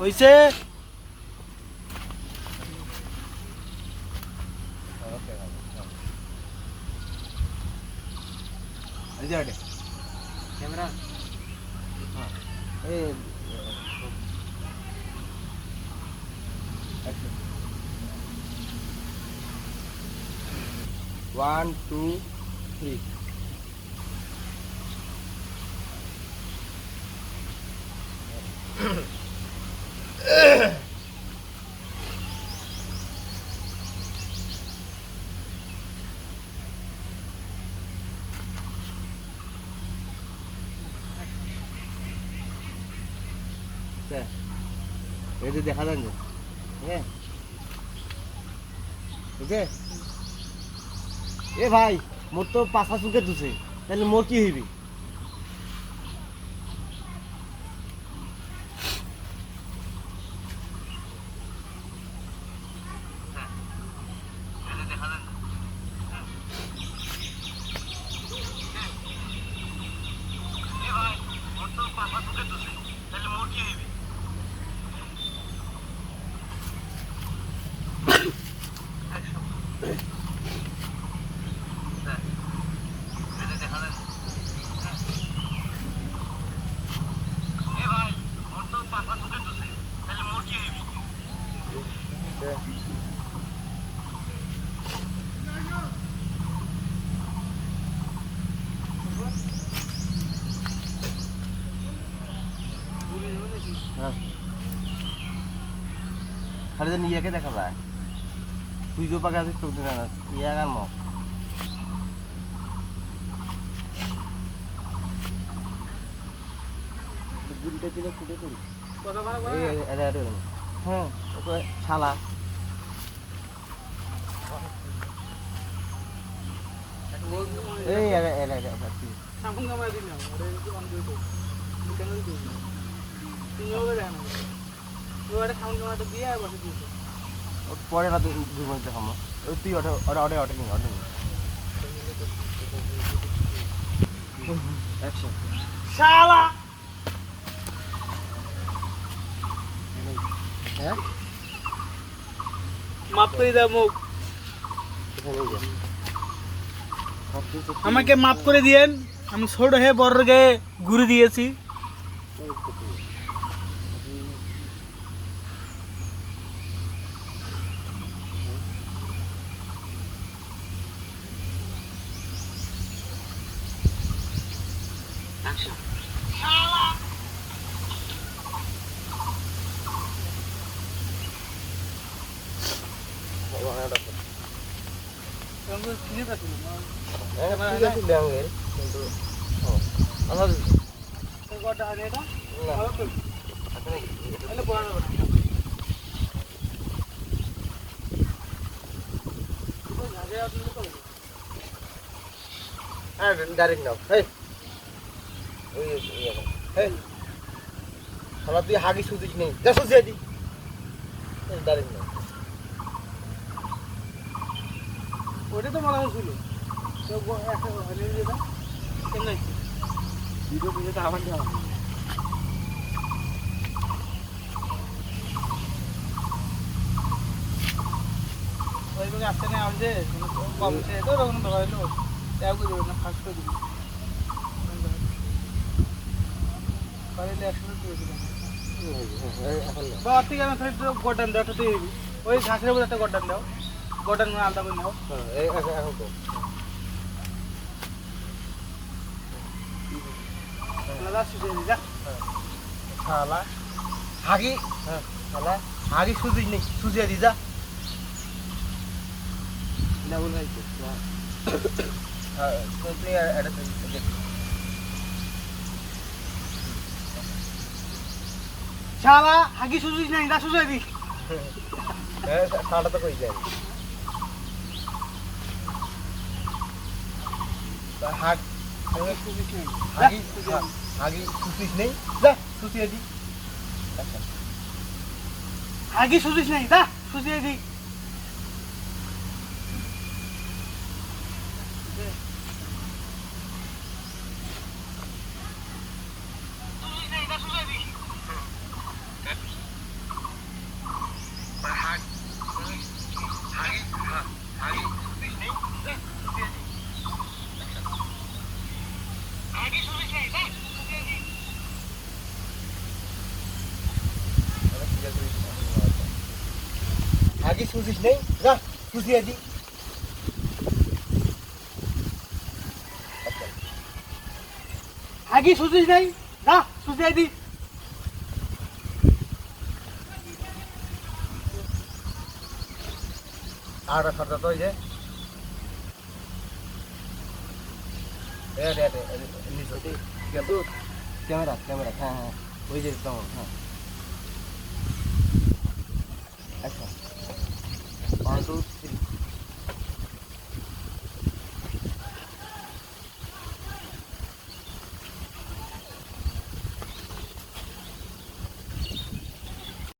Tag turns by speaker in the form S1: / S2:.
S1: হইছে ক্যামেরা এই 1 2 3 এই যে দেখা যাচ্ছে হ্যাঁ বুঝে এ ভাই মোর তো পাঁচা চুকে দুছে তাহলে মোর কি হইবি খালি যেন ইয়াকে দেখা যায় তুই যে পাকে আছিস তোকে দেখা যাচ্ছে ইয়া আর মক গুলিটা দিলে ফুটে করি হ্যাঁ শালা এই পরে না দুই মিনিট খামো তুই অর্ডার অর্ডার অর্ডার নিন অর্ডার নিন অ্যাকশন শালা হ্যাঁ
S2: মাফ করে দাও মুখ আমাকে মাফ করে দিয়েন আমি ছোট হয়ে বড় গায়ে ঘুরে দিয়েছি
S1: ডাইরেক্ট নাও শালা তুই হাগি সুদিস নেই যা সুজিয়ে দি ডাইরেক্ট নাও
S2: ওটা তো মনে হয়েছিল
S1: ভিডিও ভিডিওতে আবার দেওয়া
S2: ওইভাবে আসতে নেই আসছে কম সে তো ওরকম ধরাইলো ত্যাগ করে দেবে না ফাঁস করে দিবি পারিলে একসাথে দিয়ে দিলাম বা ঠিক আছে গড্ডান দাও একটা দিয়ে দিবি ওই ঘাসের উপর একটা গড্ডান দাও গড্ডান মানে আলাদা করে নাও
S1: এখন তো শালা হাগি শালা হাগি সুজিস নেই সুজিয়ে দি যা না বল ভাই তুই এটা
S2: শালা হাগি সুজিস নাই না সুজিয়ে দি
S1: শালাটা তো কই যায় হাগ হাগি সুজিস নেই যা সুজিয়ে দি
S2: হাগি সুজিস নাই যা সুজিয়ে দি
S1: আগে সুজিস নেই যা সুজিয়ে দি
S2: আগে সুজিস নাই যা সুজিয়ে দি
S1: আর খরচা তো যে নিচে ক্যামেরা ক্যামেরা হ্যাঁ হ্যাঁ ওই যে হ্যাঁ